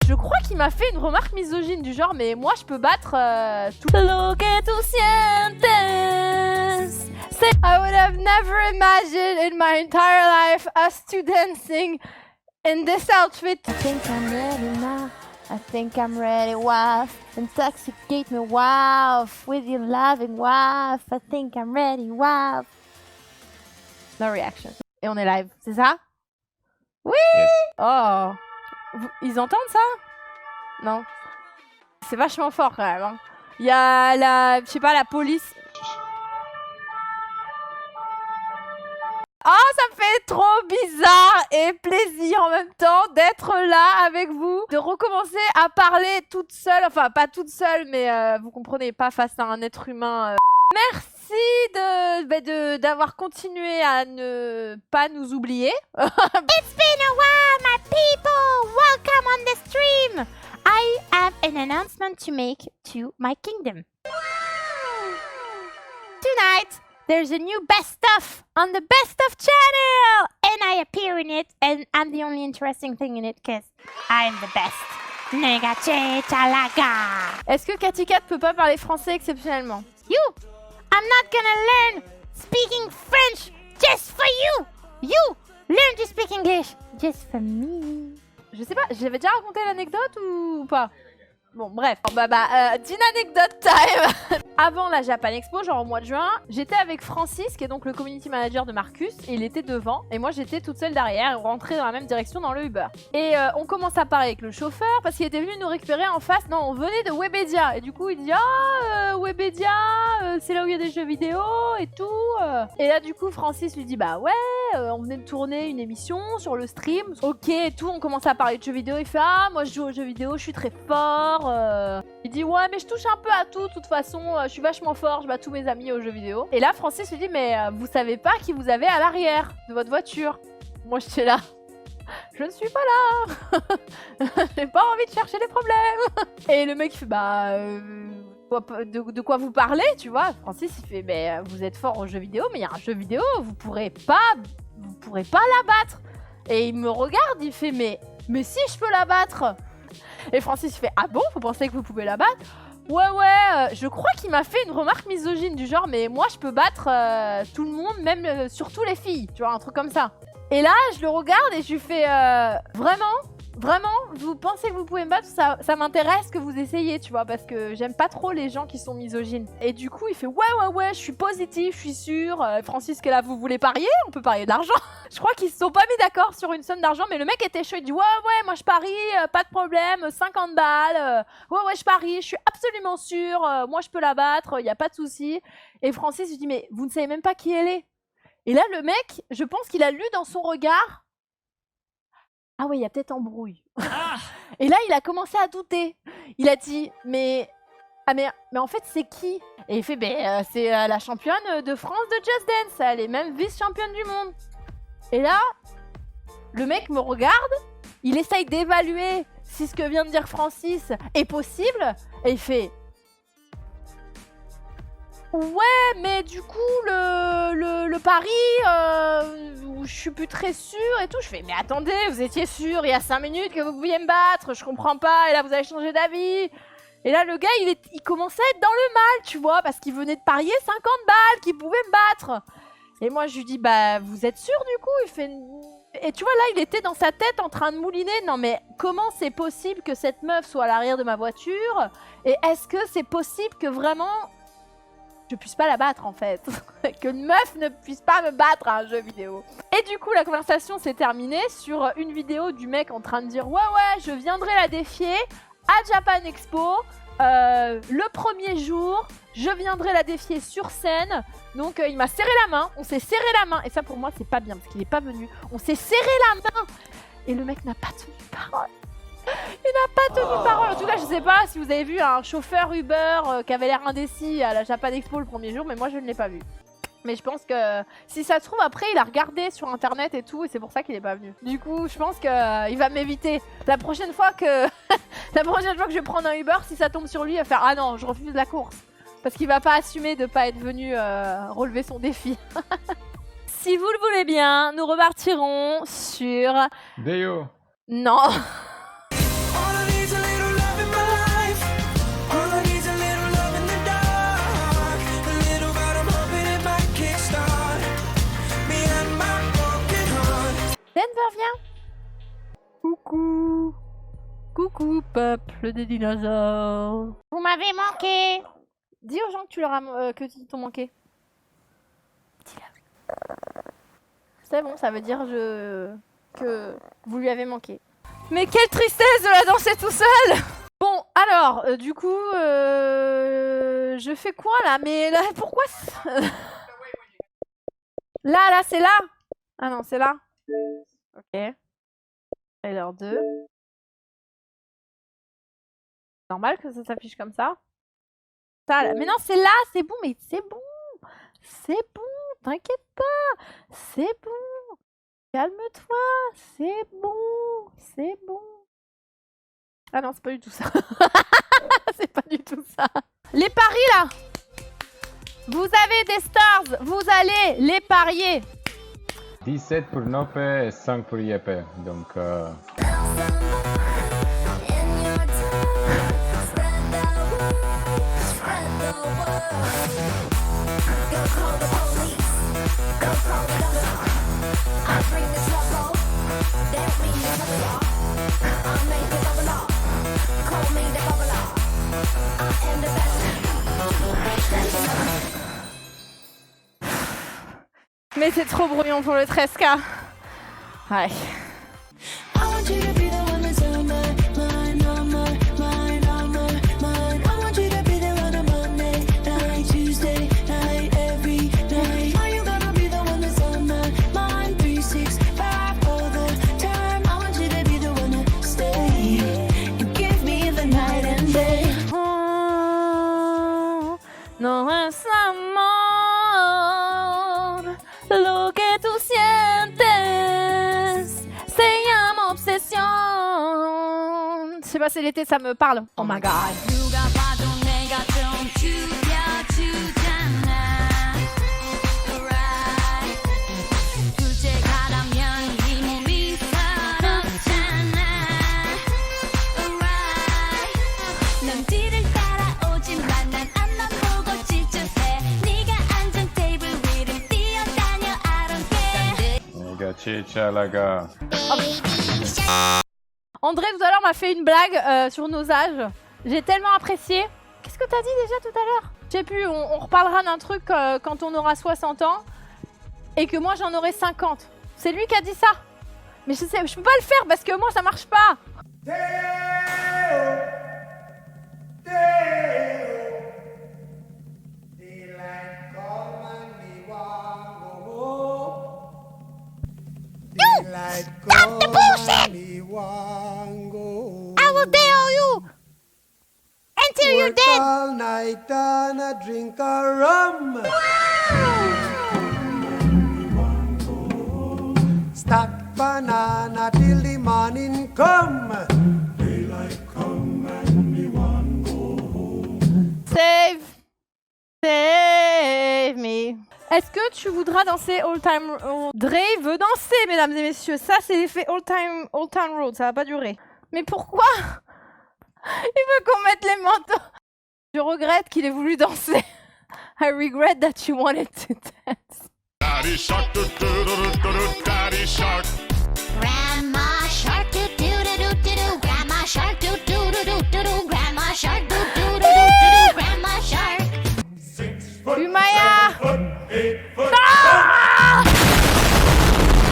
Je crois qu'il m'a fait une remarque misogyne du genre, mais moi je peux battre tout. Lo que tu sientes. I would have never imagined in my entire life us two dancing in this outfit. I think I'm ready now. I think I'm ready, wife. Intoxicate me, wife, with your loving wife. I think I'm ready, wife. No reaction. Et on est live, c'est ça? Oui! Yes. Oh! Ils entendent ça? Non. C'est vachement fort quand même. Hein. Il y a la, je sais pas, la police. Oh, ça me fait trop bizarre et plaisir en même temps d'être là avec vous, de recommencer à parler toute seule, enfin pas toute seule, mais vous comprenez, pas face à un être humain. Merci d'avoir continué à ne pas nous oublier. It's been a while, my people! Welcome on the stream! I have an announcement to make to my kingdom. Tonight, there's a new best of on the best of channel! And I appear in it, and I'm the only interesting thing in it, because I'm the best. Negache Chalaga! Est-ce que Cathy Cat peut pas parler français exceptionnellement? You! I'm not gonna learn speaking French just for you! You! Learn to speak English just for me. Je sais pas, j'avais déjà raconté l'anecdote ou pas? Bon, bref. D'une anecdote time. Avant la Japan Expo, genre au mois de juin, j'étais avec Francis, qui est donc le community manager de Marcus, et il était devant, et moi j'étais toute seule derrière, et on rentrait dans la même direction dans le Uber. Et on commence à parler avec le chauffeur, parce qu'il était venu nous récupérer en face. Non, on venait de Webedia, et du coup il dit Webedia, c'est là où il y a des jeux vidéo et tout. Et là du coup Francis lui dit bah ouais, on venait de tourner une émission sur le stream, ok et tout, on commence à parler de jeux vidéo, il fait ah moi je joue aux jeux vidéo, je suis très fort. Il dit ouais mais je touche un peu à tout, de toute façon je suis vachement fort, je bats tous mes amis aux jeux vidéo. Et là Francis lui dit mais vous savez pas qui vous avez à l'arrière de votre voiture? Moi j'étais là, je ne suis pas là. J'ai pas envie de chercher des problèmes. Et le mec il fait bah de quoi vous parlez, tu vois? Francis il fait mais vous êtes fort aux jeux vidéo, mais il y a un jeu vidéo, vous pourrez pas l'abattre. Et il me regarde, il fait mais si je peux l'abattre. Et Francis fait ah bon, vous pensez que vous pouvez la battre? Ouais, je crois qu'il m'a fait une remarque misogyne du genre mais moi je peux battre tout le monde, même surtout les filles, tu vois, un truc comme ça. Et là je le regarde et je lui fais Vraiment, vous pensez que vous pouvez me battre? Ça m'intéresse que vous essayiez, tu vois, parce que j'aime pas trop les gens qui sont misogynes. Et du coup, il fait ouais, je suis positif, je suis sûr. Francis, que là, vous voulez parier? On peut parier de l'argent. Je crois qu'ils se sont pas mis d'accord sur une somme d'argent, mais le mec était chaud. Il dit ouais, moi je parie, pas de problème, 50 balles. Ouais, je parie, je suis absolument sûr. Moi, je peux la battre, y a pas de souci. Et Francis lui dit mais vous ne savez même pas qui elle est. Et là, le mec, je pense qu'il a lu dans son regard. Ah ouais, il y a peut-être embrouille. Et là, il a commencé à douter. Il a dit, mais en fait, c'est qui? Et il fait, c'est la championne de France de Just Dance. Elle est même vice-championne du monde. Et là, le mec me regarde. Il essaye d'évaluer si ce que vient de dire Francis est possible. Et il fait, ouais, mais du coup, le pari, je suis plus très sûre et tout. Je fais, mais attendez, vous étiez sûr il y a 5 minutes que vous pouviez me battre, je comprends pas, et là vous avez changé d'avis. Et là, le gars, il commençait à être dans le mal, tu vois, parce qu'il venait de parier 50 balles qu'il pouvait me battre. Et moi, je lui dis, bah, vous êtes sûr du coup? Il fait... Et tu vois, là, il était dans sa tête en train de mouliner. Non, mais comment c'est possible que cette meuf soit à l'arrière de ma voiture? Et est-ce que c'est possible que vraiment... je puisse pas la battre en fait, qu'une meuf ne puisse pas me battre à un jeu vidéo. Et du coup la conversation s'est terminée sur une vidéo du mec en train de dire ouais je viendrai la défier à Japan Expo, le premier jour, je viendrai la défier sur scène. Donc il m'a serré la main, on s'est serré la main, et ça pour moi c'est pas bien parce qu'il est pas venu, on s'est serré la main et le mec n'a pas tenu parole. Il n'a pas tenu parole. En tout cas, je sais pas si vous avez vu un chauffeur Uber qui avait l'air indécis à la Japan Expo le premier jour, mais moi je ne l'ai pas vu. Mais je pense que si ça se trouve après il a regardé sur internet et tout et c'est pour ça qu'il est pas venu. Du coup je pense qu'il va m'éviter. La prochaine fois que je vais prendre un Uber, si ça tombe sur lui, il va faire ah non je refuse la course. Parce qu'il va pas assumer de pas être venu relever son défi. Si vous le voulez bien, nous repartirons sur... Deyo. Non. Denver, viens. Coucou. Coucou, peuple des dinosaures. Vous m'avez manqué. Dis aux gens que tu leur as que t'ont manqué. Dis-le. C'est bon, ça veut dire que vous lui avez manqué. Mais quelle tristesse de la danser tout seul. Bon, alors, du coup, je fais quoi là? Mais là, pourquoi là, c'est là. Ah non, c'est là. Ok. Trailer 2. Normal que ça s'affiche comme ça. Ça là. Mais non, c'est là, c'est bon, mais c'est bon. C'est bon, t'inquiète pas. C'est bon. Calme-toi, c'est bon. C'est bon. Ah non, c'est pas du tout ça. C'est pas du tout ça. Les paris là. Vous avez des stars, vous allez les parier. 17 pour Nope et 5 pour Yepe. Donc, Mais c'est trop brouillon pour le 13K. Ouais. No es amor lo que tú sientes, se llama obsession. Je sais pas, c'est l'été, ça me parle. Oh my god. Chalaga. André tout à l'heure m'a fait une blague sur nos âges. J'ai tellement apprécié. Qu'est-ce que t'as dit déjà tout à l'heure? Je sais plus, on reparlera d'un truc quand on aura 60 ans et que moi j'en aurai 50. C'est lui qui a dit ça. Mais je sais, je peux pas le faire parce que moi ça marche pas. Stop the bullshit! I will tell you until you're dead. All night and a drink a rum. Stack banana till the morning come. Daylight come and me want go home. Save me. Est-ce que tu voudras danser All Time Road? Dre veut danser, mesdames et messieurs. Ça, c'est l'effet All Time Road. Ça va pas durer. Mais pourquoi? Il veut qu'on mette les manteaux. Je regrette qu'il ait voulu danser. I regret that you wanted to dance. Daddy shark, do do do do do, daddy shark. Grandma shark, do do do do do do. Grandma shark, do do do do do do. Grandma shark, do do do do do. Grandma shark. Umaya! Ah!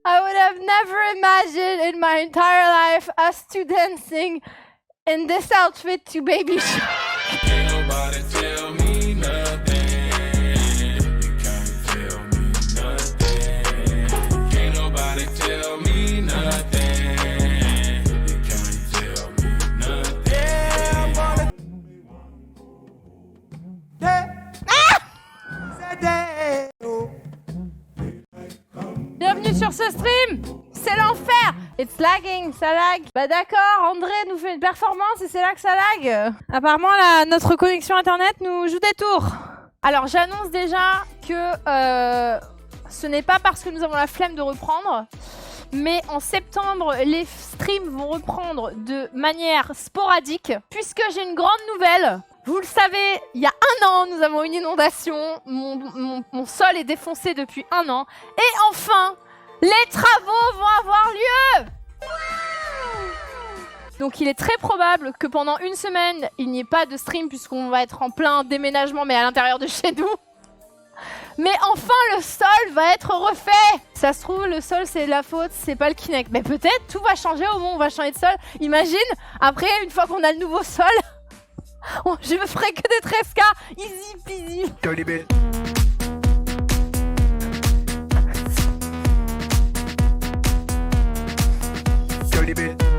I would have never imagined in my entire life us two dancing in this outfit to Baby Shark. Can't nobody tell me nothing. You can't tell me nothing. Can't nobody tell me nothing. You can't tell me nothing. Bienvenue sur ce stream. C'est l'enfer. It's lagging, ça lag. Bah d'accord, André nous fait une performance et c'est là que ça lag. Apparemment, notre connexion internet nous joue des tours. Alors j'annonce déjà que ce n'est pas parce que nous avons la flemme de reprendre, mais en septembre, les streams vont reprendre de manière sporadique, puisque j'ai une grande nouvelle. Vous le savez, il y a 1 an, nous avons une inondation. Mon sol est défoncé depuis 1 an. Et enfin, Les travaux vont avoir lieu. Donc il est très probable que pendant une semaine, il n'y ait pas de stream puisqu'on va être en plein déménagement mais à l'intérieur de chez nous. Mais enfin le sol va être refait. Ça se trouve le sol c'est la faute, c'est pas le Kinect. Mais peut-être tout va changer au moment où on va changer de sol. Imagine, après une fois qu'on a le nouveau sol, je me ferai que des 13K, easy peasy. Dirty bit. Dirty bit.